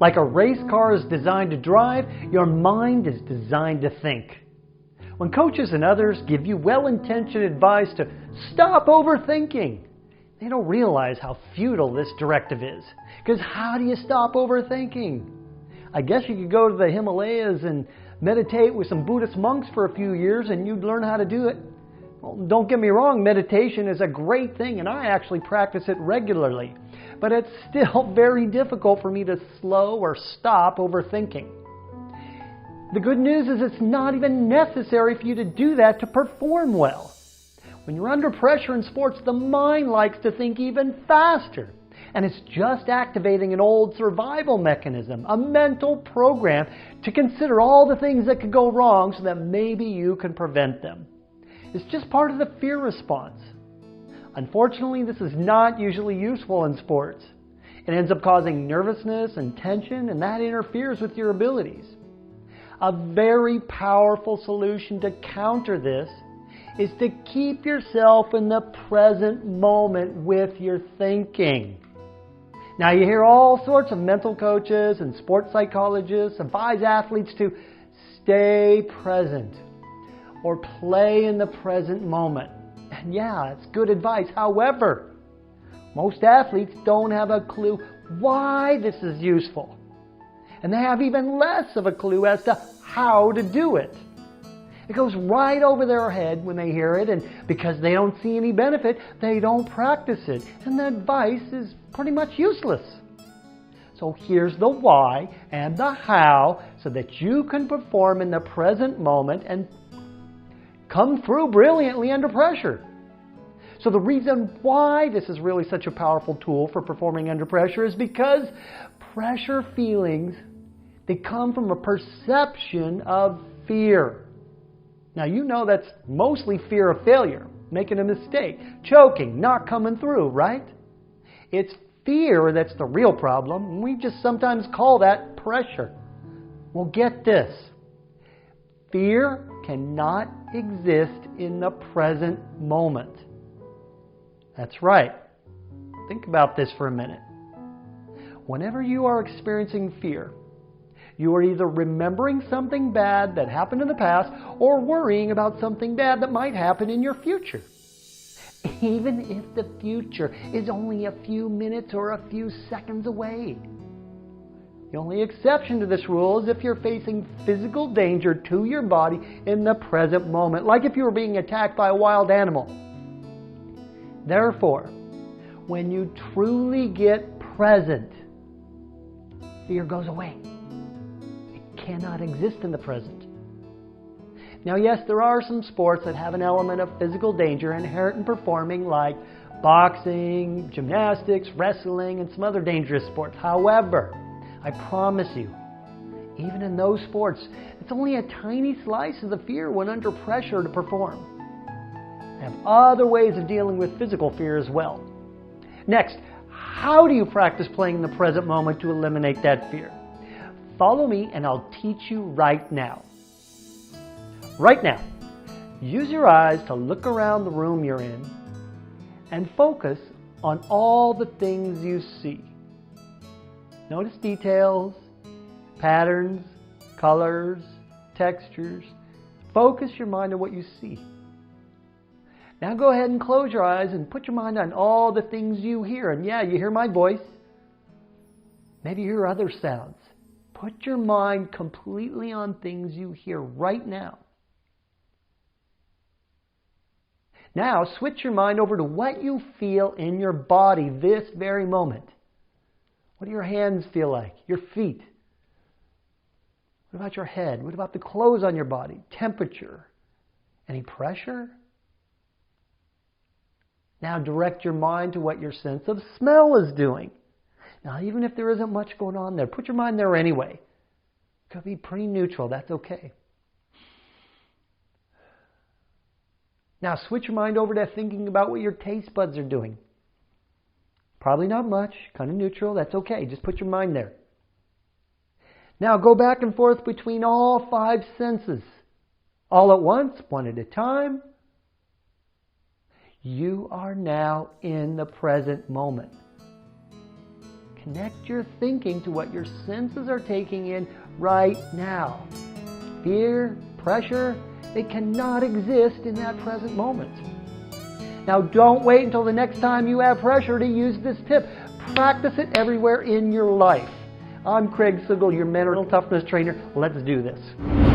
Like a race car is designed to drive, your mind is designed to think. When coaches and others give you well-intentioned advice to stop overthinking, they don't realize how futile this directive is. Because how do you stop overthinking? I guess you could go to the Himalayas and meditate with some Buddhist monks for a few years and you'd learn how to do it. Well, don't get me wrong, meditation is a great thing and I actually practice it regularly. But it's still very difficult for me to slow or stop overthinking. The good news is it's not even necessary for you to do that to perform well. When you're under pressure in sports, the mind likes to think even faster. And it's just activating an old survival mechanism, a mental program to consider all the things that could go wrong so that maybe you can prevent them. It's just part of the fear response. Unfortunately, this is not usually useful in sports. It ends up causing nervousness and tension, and that interferes with your abilities. A very powerful solution to counter this is to keep yourself in the present moment with your thinking. Now, you hear all sorts of mental coaches and sports psychologists advise athletes to stay present or play in the present moment. And yeah, it's good advice. However, most athletes don't have a clue why this is useful. And they have even less of a clue as to how to do it. It goes right over their head when they hear it, and because they don't see any benefit, they don't practice it. And the advice is pretty much useless. So here's the why and the how so that you can perform in the present moment and come through brilliantly under pressure. So the reason why this is really such a powerful tool for performing under pressure is because pressure feelings, they come from a perception of fear. Now you know that's mostly fear of failure, making a mistake, choking, not coming through, right? It's fear that's the real problem. We just sometimes call that pressure. Well, get this. Fear cannot exist in the present moment. That's right. Think about this for a minute. Whenever you are experiencing fear, you are either remembering something bad that happened in the past or worrying about something bad that might happen in your future. Even if the future is only a few minutes or a few seconds away. The only exception to this rule is if you're facing physical danger to your body in the present moment, like if you were being attacked by a wild animal. Therefore, when you truly get present, fear goes away. It cannot exist in the present. Now, yes, there are some sports that have an element of physical danger inherent in performing, like boxing, gymnastics, wrestling, and some other dangerous sports. However, I promise you, even in those sports, it's only a tiny slice of the fear when under pressure to perform. I have other ways of dealing with physical fear as well. Next, how do you practice playing in the present moment to eliminate that fear? Follow me and I'll teach you right now. Right now, use your eyes to look around the room you're in and focus on all the things you see. Notice details, patterns, colors, textures. Focus your mind on what you see. Now go ahead and close your eyes and put your mind on all the things you hear. And yeah, you hear my voice. Maybe you hear other sounds. Put your mind completely on things you hear right now. Now switch your mind over to what you feel in your body this very moment. What do your hands feel like? Your feet? What about your head? What about the clothes on your body? Temperature? Any pressure? Now direct your mind to what your sense of smell is doing. Now, even if there isn't much going on there, put your mind there anyway. It could be pretty neutral. That's okay. Now switch your mind over to thinking about what your taste buds are doing. Probably not much, kind of neutral. That's okay. Just put your mind there. Now go back and forth between all 5 senses. All at once, one at a time. You are now in the present moment. Connect your thinking to what your senses are taking in right now. Fear, pressure, they cannot exist in that present moment. Now, don't wait until the next time you have pressure to use this tip. Practice it everywhere in your life. I'm Craig Sigl, your mental toughness trainer. Let's do this.